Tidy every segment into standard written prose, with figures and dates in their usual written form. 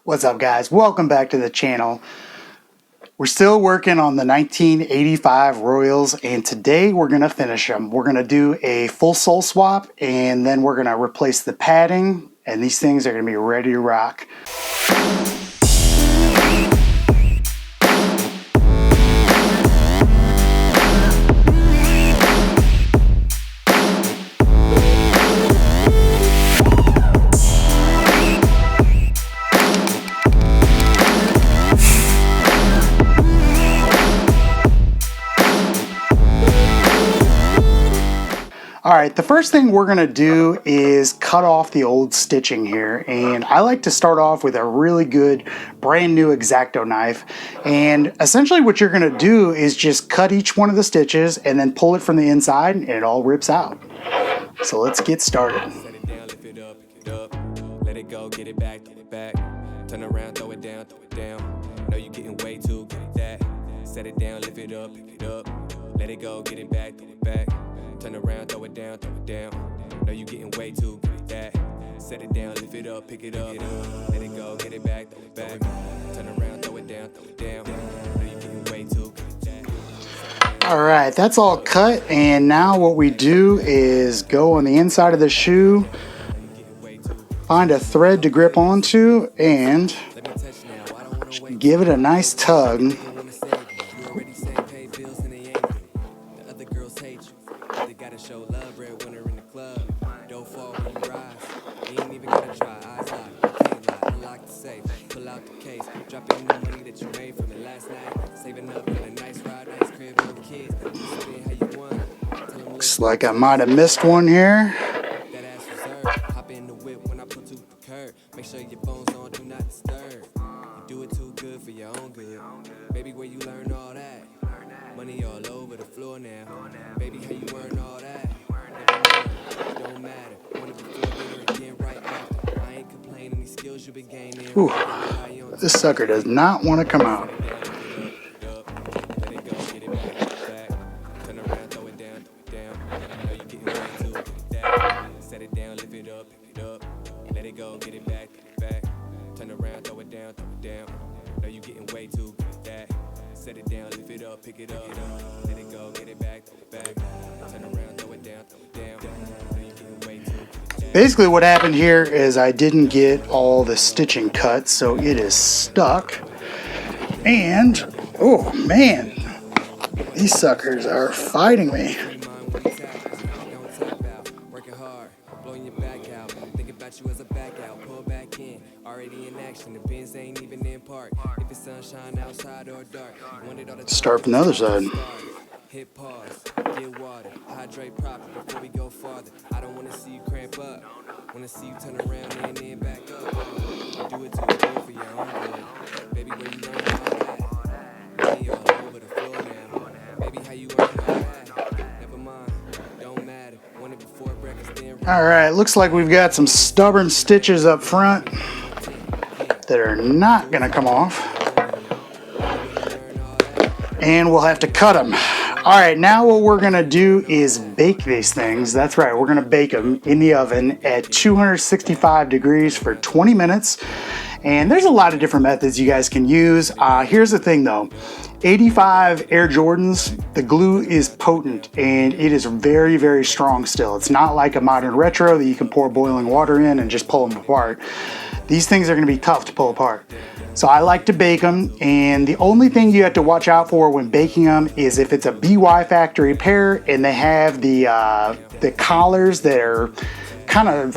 What's up, guys? Welcome back to the channel. We're still working on the 1985 Royals, and today we're going to finish them. We're going to do a full sole swap, and then we're going to replace the padding, and these things are going to be ready to rock. All right, the first thing we're gonna do is cut off the old stitching here. And I like to start off with a really good brand new X-Acto knife. And essentially what you're gonna do is just cut each one of the stitches and then pull it from the inside and it all rips out. So let's get started. Set it down, lift it up, pick it up. Let it go, get it back, throw it back. Turn around, throw it down, throw it down. Know you getting way too good at that. Set it down, lift it up, pick it up. Let it go, get it back, throw it back. Turn around, throw it down, throw it down. Know you getting way too good at that. Set it down, lift it up, pick it up. Let it go, get it back, throw it back. Turn around, throw it down, throw it down. Know you getting way too good at that. All right, that's all cut. And now what we do is go on the inside of the shoe, find a thread to grip onto, and give it a nice tug. Show love, breadwinner in the club. Don't fall when you rise. You ain't even gotta try. Eyes locked, you can't lie. Unlock the safe, pull out the case. Drop in the money that you made from the last night. Saving up for a nice ride, nice crib with the kids. Spend how you want. Looks like I might have missed one here. That ass reserved. Hop in the whip when I put to the curb. Make sure your phone's on, do not disturb. You do it too good for your own good. Baby, where you learn all that? Money all over the floor now. Baby, how you earn all that? Don't matter. Wanna be dinner again right after. I ain't complaining, these skills you been gaining. Ooh, this sucker does not want to come out. Let it go, get it back. Turn around, throw it down, throw it down. Know you getting way too good at that. Set it down, lift it up, pick it up. Let it go, get it back, Turn around, throw it down, throw it down. Know you getting way too good at that. Set it down, lift it up, pick it up. Let it go, get it back, throw it back. Turn around, throw it down, throw it down. Know you getting way too good at that. Basically what happened here is I didn't get all the stitching cut, so it is stuck. And, oh man, these suckers are fighting me. You as a back out, pull back in, already in action. The bins ain't even in park. If it's sunshine outside or dark, you want it all the time. Start from the other side. Hit pause, get water, hydrate proper before we go farther. I don't want to see you cramp up. Want to see you turn around and then back up. You do it too good for your own good. Baby, where you learn all that? Money all over the floor now. Baby, how you earn all that? Never mind, don't matter. Want it before breakfast, then. All right, looks like we've got some stubborn stitches up front that are not gonna come off. And we'll have to cut them. All right, now what we're gonna do is bake these things. That's right, we're gonna bake them in the oven at 265 degrees for 20 minutes. And there's a lot of different methods you guys can use. Here's the thing though, 85 Air Jordans, the glue is potent and it is very, very strong still. It's not like a modern retro that you can pour boiling water in and just pull them apart. These things are gonna be tough to pull apart. So I like to bake them, and the only thing you have to watch out for when baking them is if it's a BY factory pair and they have the collars that are kind of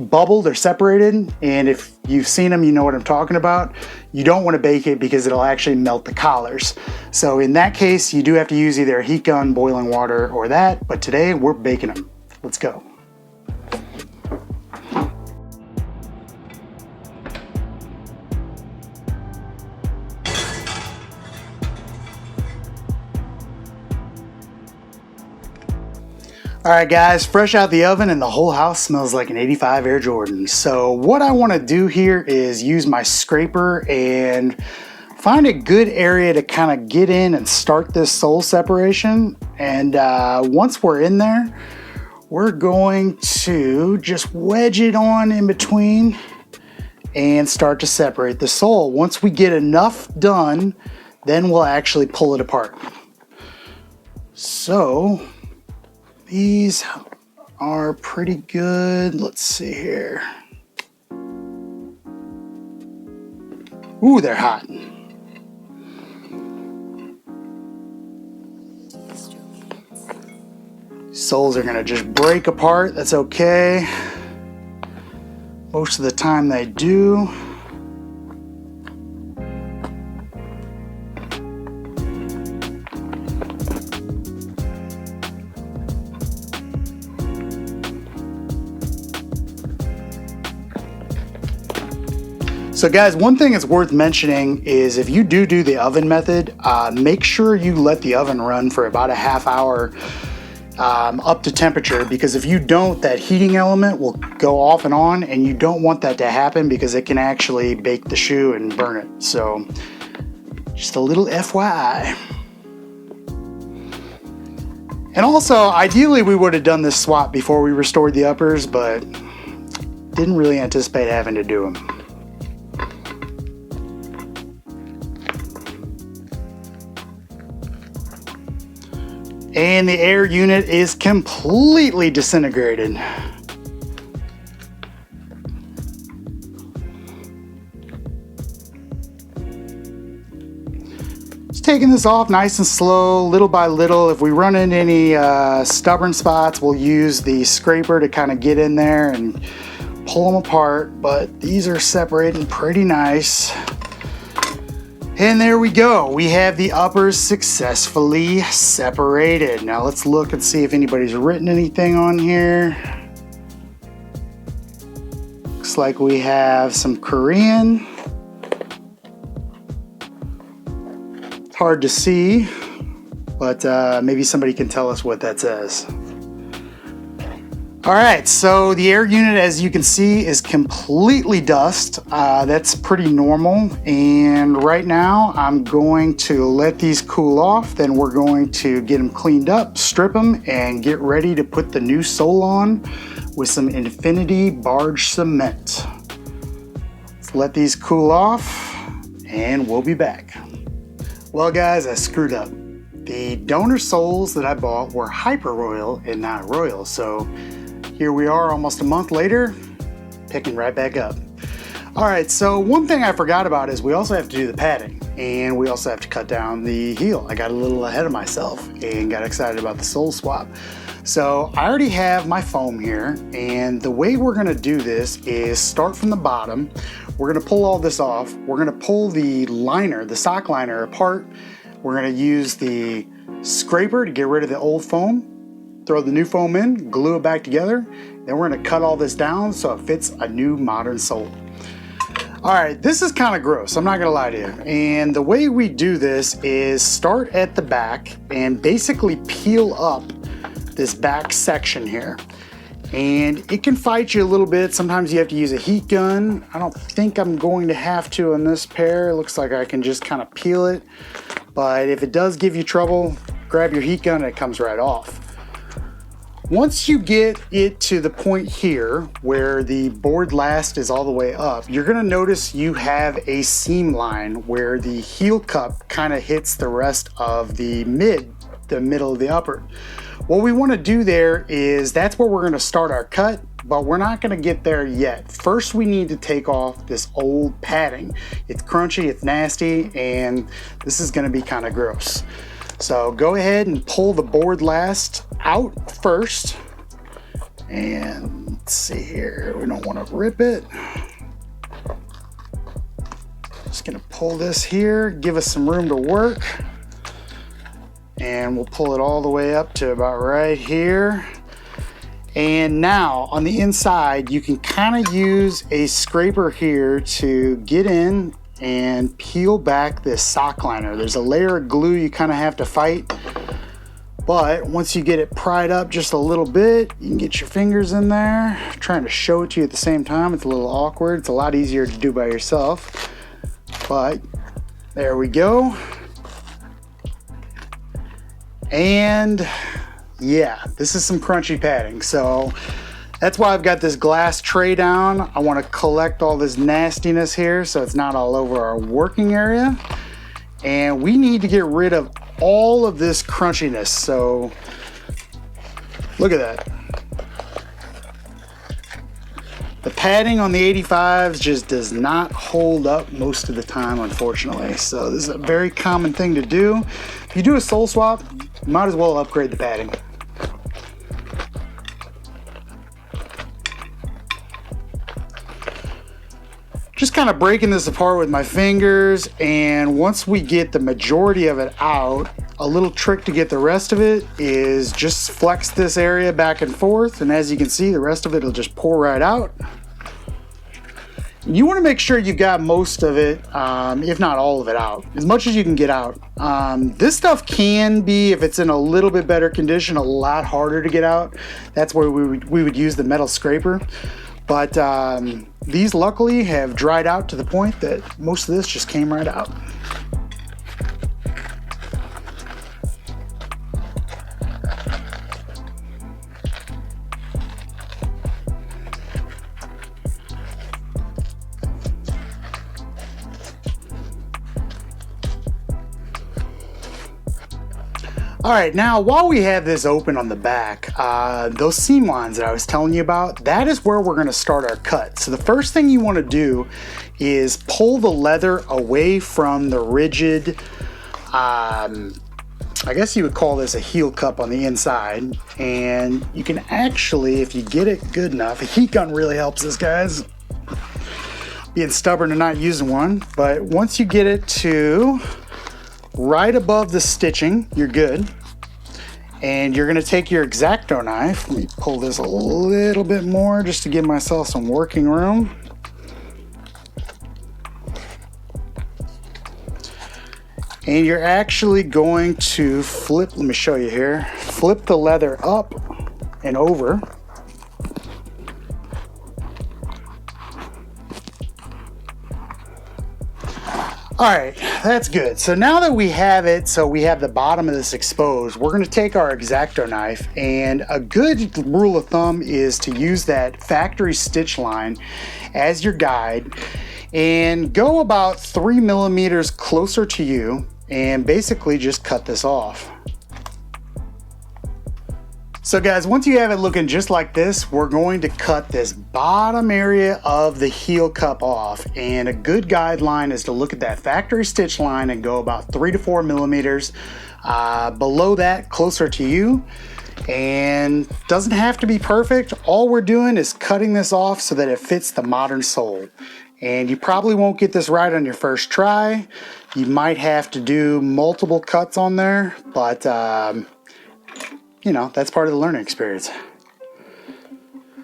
bubbled or separated, and if you've seen them, you know what I'm talking about. You don't want to bake it because it'll actually melt the collars. So in that case, you do have to use either a heat gun, boiling water, or that, but today we're baking them. Let's go. All right guys, fresh out the oven and the whole house smells like an 85 Air Jordan. So what I want to do here is use my scraper and find a good area to kind of get in and start this sole separation. And once we're in there, we're going to just wedge it on in between and start to separate the sole. Once we get enough done, then we'll actually pull it apart. So these are pretty good. Let's see here. Ooh, they're hot. Soles are gonna just break apart. That's okay. Most of the time they do. So guys, one thing that's worth mentioning is if you do the oven method, make sure you let the oven run for about a half hour up to temperature, because if you don't, that heating element will go off and on, and you don't want that to happen because it can actually bake the shoe and burn it. So just a little FYI. And also, ideally we would have done this swap before we restored the uppers, but didn't really anticipate having to do them. And the air unit is completely disintegrated. Just taking this off nice and slow, little by little. If we run into any stubborn spots, we'll use the scraper to kind of get in there and pull them apart. But these are separating pretty nice. And there we go. We have the uppers successfully separated. Now let's look and see if anybody's written anything on here. Looks like we have some Korean. It's hard to see, but maybe somebody can tell us what that says. All right, so the air unit, as you can see, is completely dust. That's pretty normal. And right now I'm going to let these cool off. Then we're going to get them cleaned up, strip them, and get ready to put the new sole on with some Infinity Barge Cement. Let's let these cool off and we'll be back. Well guys, I screwed up. The donor soles that I bought were Hyper Royal and not Royal. So here we are almost a month later, picking right back up. All right, so one thing I forgot about is we also have to do the padding, and we also have to cut down the heel. I got a little ahead of myself and got excited about the sole swap. So I already have my foam here, and the way we're gonna do this is start from the bottom. We're gonna pull all this off. We're gonna pull the liner, the sock liner apart. We're gonna use the scraper to get rid of the old foam. Throw the new foam in, glue it back together, then we're gonna cut all this down so it fits a new modern sole. All right, this is kind of gross, I'm not gonna lie to you. And the way we do this is start at the back and basically peel up this back section here. And it can fight you a little bit. Sometimes you have to use a heat gun. I don't think I'm going to have to on this pair. It looks like I can just kind of peel it. But if it does give you trouble, grab your heat gun and it comes right off. Once you get it to the point here where the board last is all the way up, you're gonna notice you have a seam line where the heel cup kind of hits the rest of the middle of the upper. What we wanna do there is that's where we're gonna start our cut, but we're not gonna get there yet. First, we need to take off this old padding. It's crunchy, it's nasty, and this is gonna be kind of gross. So go ahead and pull the board last out first. And let's see here, we don't want to rip it. Just gonna pull this here, give us some room to work. And we'll pull it all the way up to about right here. And now on the inside, you can kind of use a scraper here to get in and peel back this sock liner. There's a layer of glue you kind of have to fight, but once you get it pried up just a little bit, you can get your fingers in there. I'm trying to show it to you at the same time, it's a little awkward. It's a lot easier to do by yourself, but there we go. And yeah, this is some crunchy padding. So That's why I've got this glass tray down. I want to collect all this nastiness here so it's not all over our working area. And we need to get rid of all of this crunchiness. So look at that. The padding on the 85s just does not hold up most of the time, unfortunately. So this is a very common thing to do. If you do a sole swap, you might as well upgrade the padding. Just kind of breaking this apart with my fingers, and once we get the majority of it out, a little trick to get the rest of it is just flex this area back and forth, and as you can see, the rest of it will just pour right out. You want to make sure you've got most of it, if not all of it out, as much as you can get out. This stuff can be, if it's in a little bit better condition, a lot harder to get out. That's where we would use the metal scraper. But these luckily have dried out to the point that most of this just came right out. All right, now while we have this open on the back, those seam lines that I was telling you about, that is where we're gonna start our cut. So the first thing you wanna do is pull the leather away from the rigid, I guess you would call this a heel cup on the inside. And you can actually, if you get it good enough, a heat gun really helps this, guys. Being stubborn and not using one, but once you get it to right above the stitching, you're good. And you're gonna take your X-Acto knife. Let me pull this a little bit more just to give myself some working room. And you're actually going to flip, let me show you here, flip the leather up and over. All right, that's good. So now that we have it, so we have the bottom of this exposed, we're gonna take our X-Acto knife, and a good rule of thumb is to use that factory stitch line as your guide and go about 3 millimeters closer to you and basically just cut this off. So guys, once you have it looking just like this, we're going to cut this bottom area of the heel cup off. And a good guideline is to look at that factory stitch line and go about 3 to 4 millimeters below that, closer to you. And doesn't have to be perfect. All we're doing is cutting this off so that it fits the modern sole. And you probably won't get this right on your first try. You might have to do multiple cuts on there, but you know, that's part of the learning experience.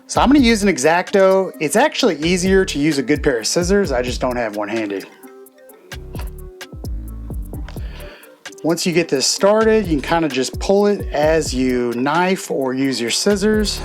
So I'm gonna use an X-Acto. It's actually easier to use a good pair of scissors. I just don't have one handy. Once you get this started, you can kind of just pull it as you knife or use your scissors.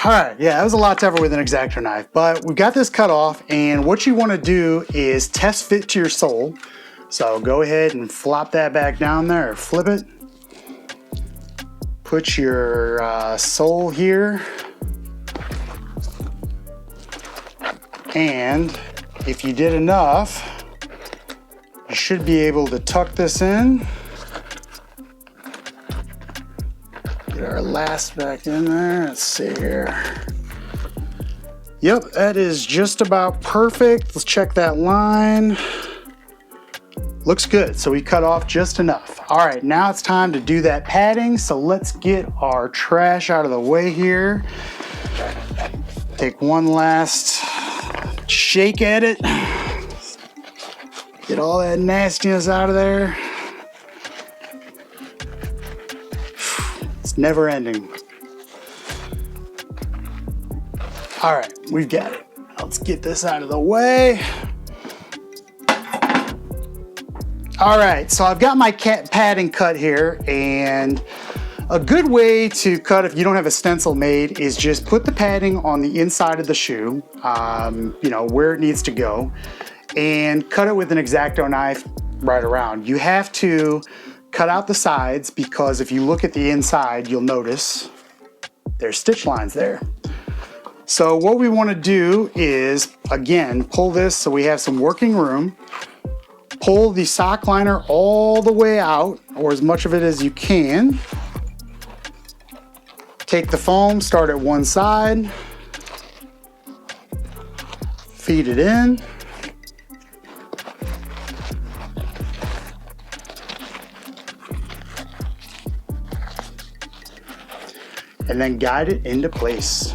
All right, yeah, that was a lot tougher with an X-Acto knife, but we've got this cut off, and what you want to do is test fit to your sole. So go ahead and flop that back down there, or flip it. Put your sole here. And if you did enough, you should be able to tuck this in. Get our last back in there. Let's see here. Yep, that is just about perfect. Let's check that line. Looks good, so we cut off just enough. All right, now it's time to do that padding. So let's get our trash out of the way here. Take one last shake at it. Get all that nastiness out of there. It's never ending. All right, we've got it. Let's get this out of the way. All right, so I've got my cat padding cut here, and a good way to cut if you don't have a stencil made is just put the padding on the inside of the shoe, you know, where it needs to go, and cut it with an X-Acto knife right around. You have to cut out the sides because if you look at the inside, you'll notice there's stitch lines there. So what we want to do is, again, pull this so we have some working room. Pull the sock liner all the way out, or as much of it as you can. Take the foam, start at one side, feed it in. And then guide it into place.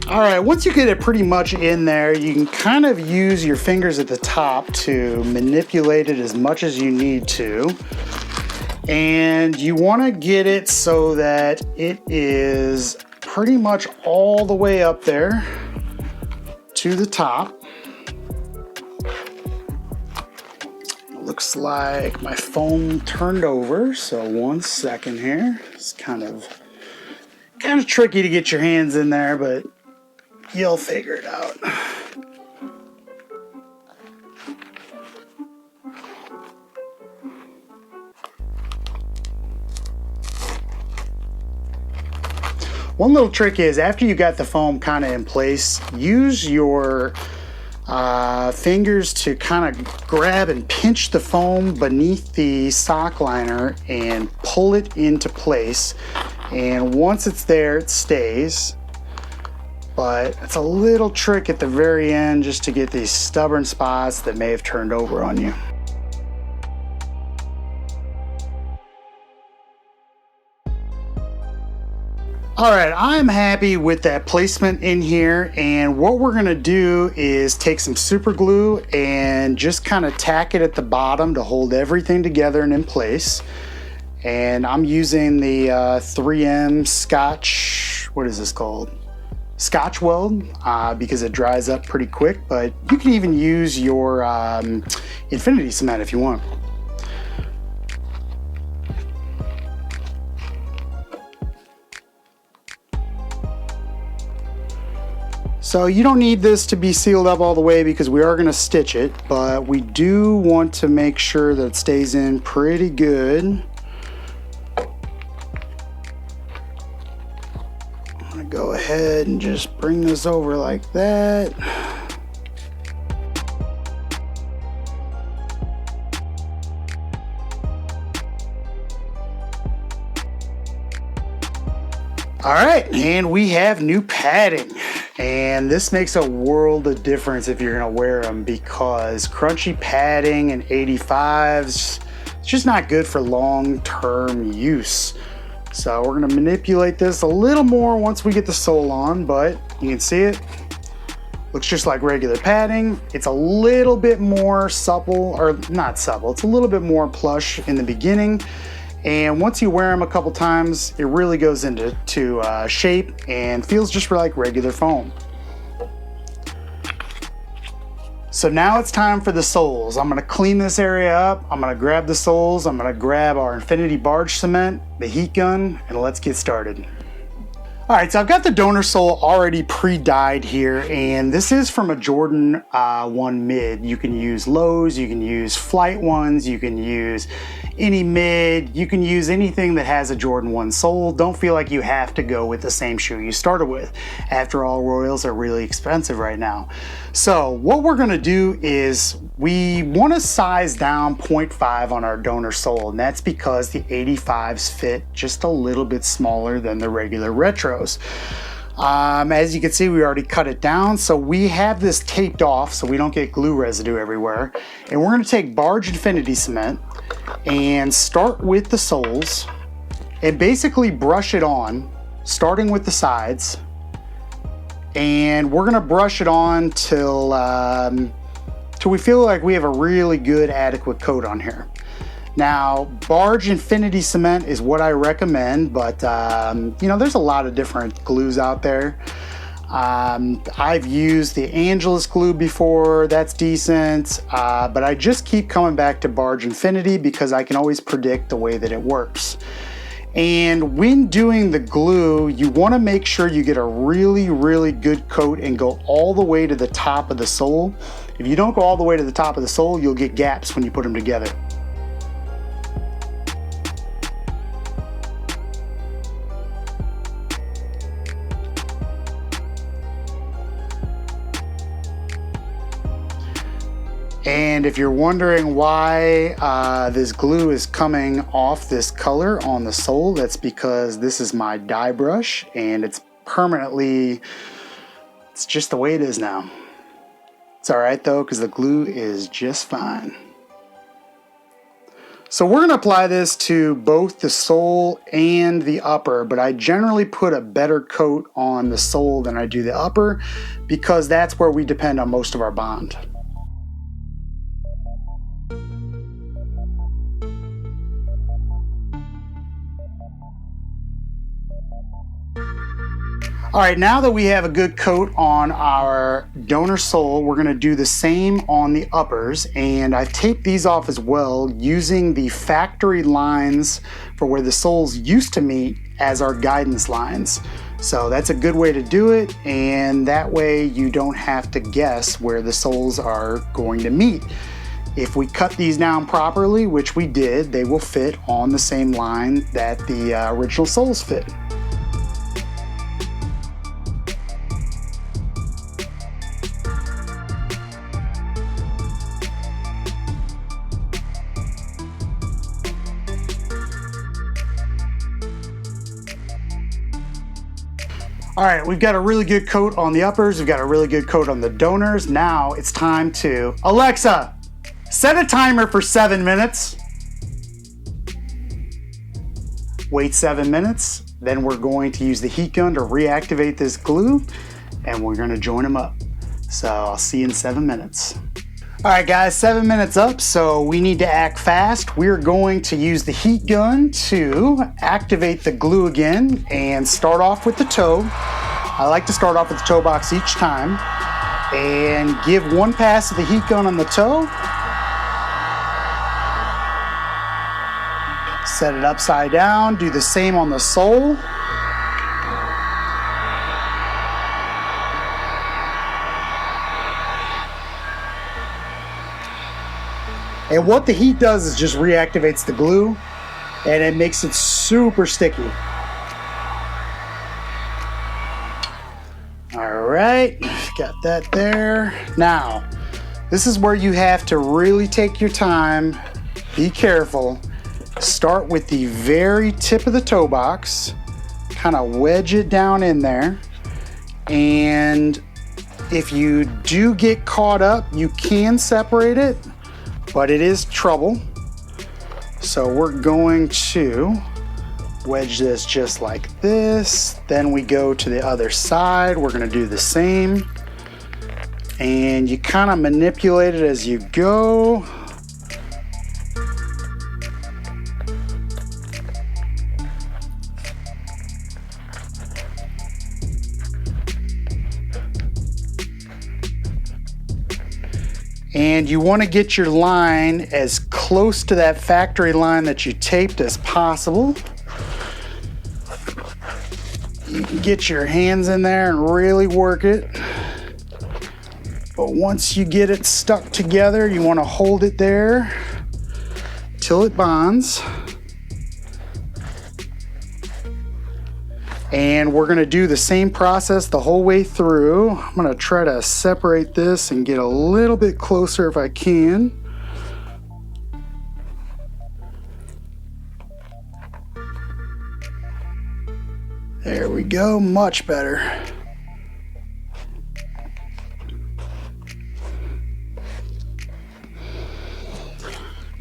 All right, once you get it pretty much in there, you can kind of use your fingers at the top to manipulate it as much as you need to. And you want to get it so that it is pretty much all the way up there to the top. Looks like my foam turned over, so 1 second here. It's kind of tricky to get your hands in there, but you'll figure it out. One little trick is after you got the foam kind of in place, use your fingers to kind of grab and pinch the foam beneath the sock liner and pull it into place. And once it's there, it stays. But it's a little trick at the very end just to get these stubborn spots that may have turned over on you. All right, I'm happy with that placement in here, and what we're gonna do is take some super glue and just kind of tack it at the bottom to hold everything together and in place. And I'm using the 3M Scotch, what is this called? Scotch weld, because it dries up pretty quick, but you can even use your infinity cement if you want. So you don't need this to be sealed up all the way because we are going to stitch it, but we do want to make sure that it stays in pretty good. Go ahead and just bring this over like that. All right, and we have new padding. And this makes a world of difference if you're gonna wear them because crunchy padding and 85s, it's just not good for long-term use. So we're gonna manipulate this a little more once we get the sole on, but you can see it. Looks just like regular padding. It's a little bit more supple, or not supple, it's a little bit more plush in the beginning. And once you wear them a couple times, it really goes into shape and feels just like regular foam. So now it's time for the soles. I'm gonna clean this area up. I'm gonna grab the soles. I'm gonna grab our Infinity Barge Cement, the heat gun, and let's get started. All right, so I've got the donor sole already pre-dyed here, and this is from a Jordan 1 mid. You can use lows, you can use flight ones, you can use any mid, you can use anything that has a Jordan 1 sole. Don't feel like you have to go with the same shoe you started with. After all, Royals are really expensive right now. So what we're gonna do is we wanna size down 0.5 on our donor sole, and that's because the 85s fit just a little bit smaller than the regular retros. As you can see, we already cut it down, so we have this taped off so we don't get glue residue everywhere. And we're gonna take Barge Infinity Cement and start with the soles and basically brush it on, starting with the sides. And we're gonna brush it on till we feel like we have a really good adequate coat on here. Now, Barge Infinity Cement is what I recommend, but you know, there's a lot of different glues out there. I've used the Angelus glue before, that's decent, but I just keep coming back to Barge Infinity because I can always predict the way that it works. And when doing the glue, you want to make sure you get a really good coat and go all the way to the top of the sole. If you don't go all the way to the top of the sole, you'll get gaps when you put them together. And if you're wondering why this glue is coming off this color on the sole, that's because this is my dye brush and it's just the way it is now. It's all right though, because the glue is just fine. So we're gonna apply this to both the sole and the upper, but I generally put a better coat on the sole than I do the upper because that's where we depend on most of our bond. All right, now that we have a good coat on our donor sole, we're gonna do the same on the uppers, and I've taped these off as well using the factory lines for where the soles used to meet as our guidance lines. So that's a good way to do it, and that way you don't have to guess where the soles are going to meet. If we cut these down properly, which we did, they will fit on the same line that the original soles fit. All right, we've got a really good coat on the uppers, we've got a really good coat on the donors. Now it's time to, Alexa, set a timer for 7 minutes. Wait 7 minutes, then we're going to use the heat gun to reactivate this glue and we're gonna join them up. So I'll see you in 7 minutes. All right guys, 7 minutes up, so we need to act fast. We're going to use the heat gun to activate the glue again and start off with the toe. I like to start off with the toe box each time and give one pass of the heat gun on the toe. Set it upside down, do the same on the sole. And what the heat does is just reactivates the glue and it makes it super sticky. All right, got that there. Now, this is where you have to really take your time, be careful. Start with the very tip of the toe box, kind of wedge it down in there. And if you do get caught up, you can separate it, but it is trouble. So we're going to wedge this just like this. Then we go to the other side. We're gonna do the same. And you kind of manipulate it as you go. And you want to get your line as close to that factory line that you taped as possible. You can get your hands in there and really work it. But once you get it stuck together, you want to hold it there till it bonds. And we're gonna do the same process the whole way through. I'm gonna try to separate this and get a little bit closer if I can. There we go, much better.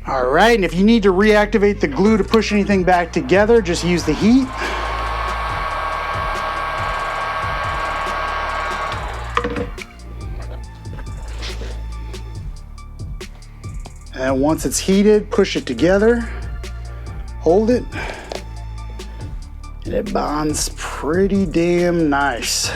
All All right, and if you need to reactivate the glue to push anything back together, just use the heat. And once it's heated, push it together, hold it, and it bonds pretty damn nice.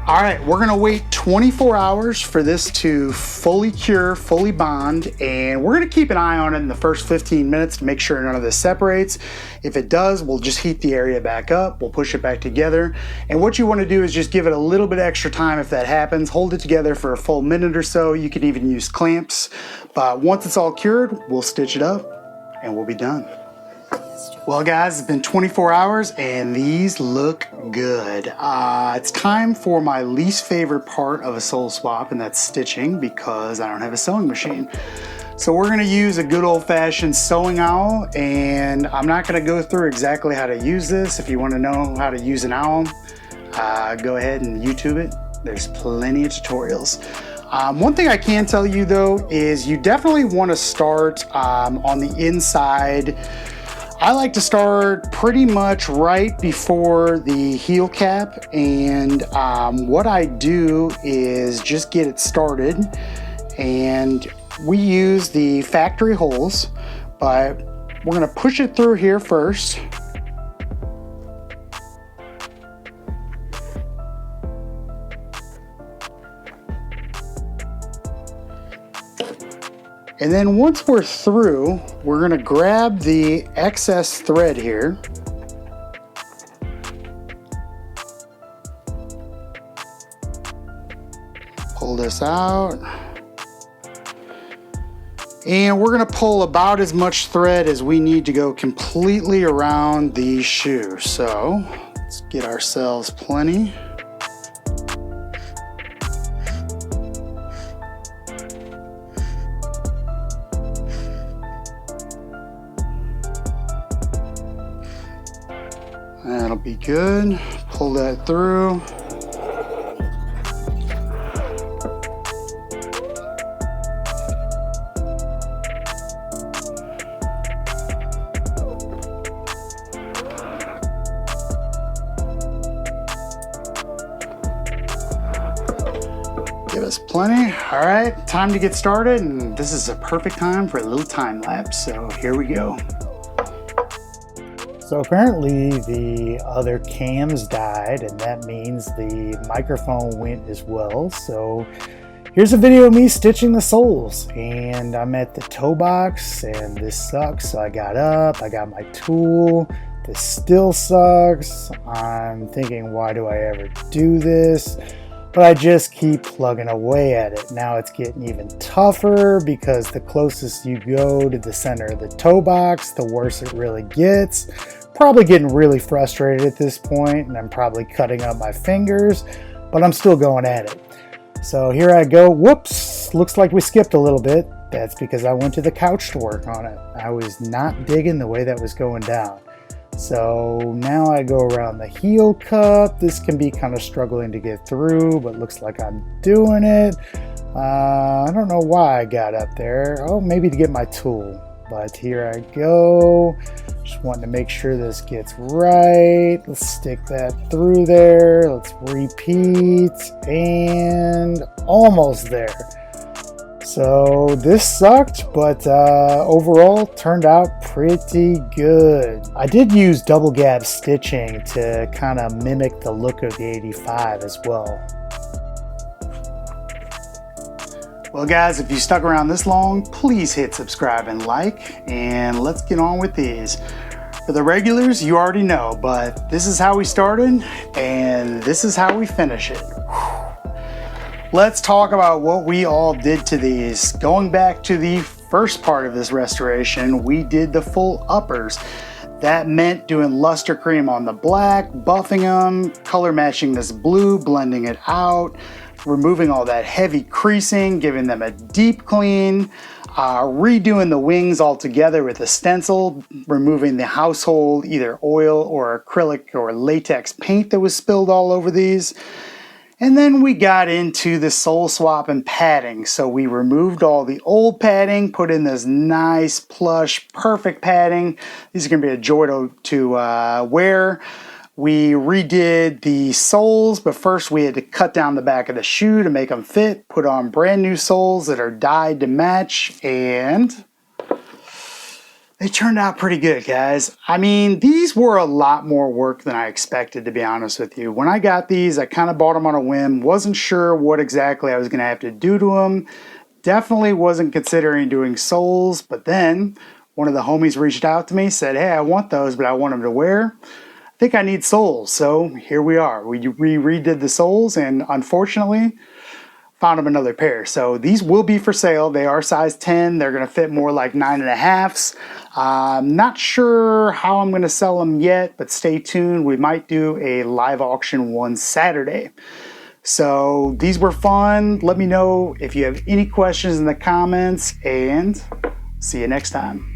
All right, we're gonna wait 24 hours for this to fully cure, fully bond, and we're gonna keep an eye on it in the first 15 minutes to make sure none of this separates. If it does, we'll just heat the area back up, we'll push it back together. And what you wanna do is just give it a little bit extra time if that happens. Hold it together for a full minute or so. You can even use clamps. But once it's all cured, we'll stitch it up and we'll be done. Well guys, it's been 24 hours and these look good. It's time for my least favorite part of a sole swap, and that's stitching, because I don't have a sewing machine. So we're gonna use a good old-fashioned sewing owl, and I'm not gonna go through exactly how to use this. If you wanna know how to use an owl, go ahead and YouTube it. There's plenty of tutorials. One thing I can tell you though is you definitely wanna start on the inside. I like to start pretty much right before the heel cap, and what I do is just get it started, and we use the factory holes, but we're gonna push it through here first. And then once we're through, we're gonna grab the excess thread here. Pull this out. And we're gonna pull about as much thread as we need to go completely around the shoe. So let's get ourselves plenty. That'll be good. Pull that through. Give us plenty. All right, time to get started, and this is a perfect time for a little time lapse. So here we go. So apparently the other cams died, and that means the microphone went as well. So here's a video of me stitching the soles, and I'm at the toe box and this sucks. So I got up, I got my tool. This still sucks. I'm thinking, why do I ever do this? But I just keep plugging away at it. Now it's getting even tougher because the closest you go to the center of the toe box, the worse it really gets. Probably getting really frustrated at this point, and I'm probably cutting up my fingers, but I'm still going at it. So here I go. Whoops, looks like we skipped a little bit. That's because I went to the couch to work on it. I was not digging the way that was going down. So now I go around the heel cup. This can be kind of struggling to get through, but looks like I'm doing it. I don't know why I got up there. Oh, maybe to get my tool. But here I go. Just wanting to make sure this gets right. Let's stick that through there. Let's repeat, and almost there. So this sucked, but overall turned out pretty good. I did use double gap stitching to kind of mimic the look of the 85 as well. Well guys, if you stuck around this long, please hit subscribe and like, and let's get on with these. For the regulars, you already know, but this is how we started, and this is how we finish it. Let's talk about what we all did to these. Going back to the first part of this restoration, we did the full uppers. That meant doing luster cream on the black, buffing them, color matching this blue, blending it out, removing all that heavy creasing, giving them a deep clean, redoing the wings altogether with a stencil, removing the household either oil or acrylic or latex paint that was spilled all over these. And then we got into the sole swap and padding. So we removed all the old padding, put in this nice, plush, perfect padding. These are gonna be a joy to wear. We redid the soles, but first we had to cut down the back of the shoe to make them fit, put on brand new soles that are dyed to match, and they turned out pretty good, guys. I mean, these were a lot more work than I expected, to be honest with you. When I got these, I kind of bought them on a whim. Wasn't sure what exactly I was going to have to do to them. Definitely wasn't considering doing soles, but then one of the homies reached out to me, said, hey, I want those, but I want them to wear. I think I need soles, so here we are. We redid the soles, and unfortunately, found them another pair. So these will be for sale. They are size 10. They're gonna fit more like 9.5s. I'm not sure how I'm gonna sell them yet, but stay tuned. We might do a live auction one Saturday. So these were fun. Let me know if you have any questions in the comments, and see you next time.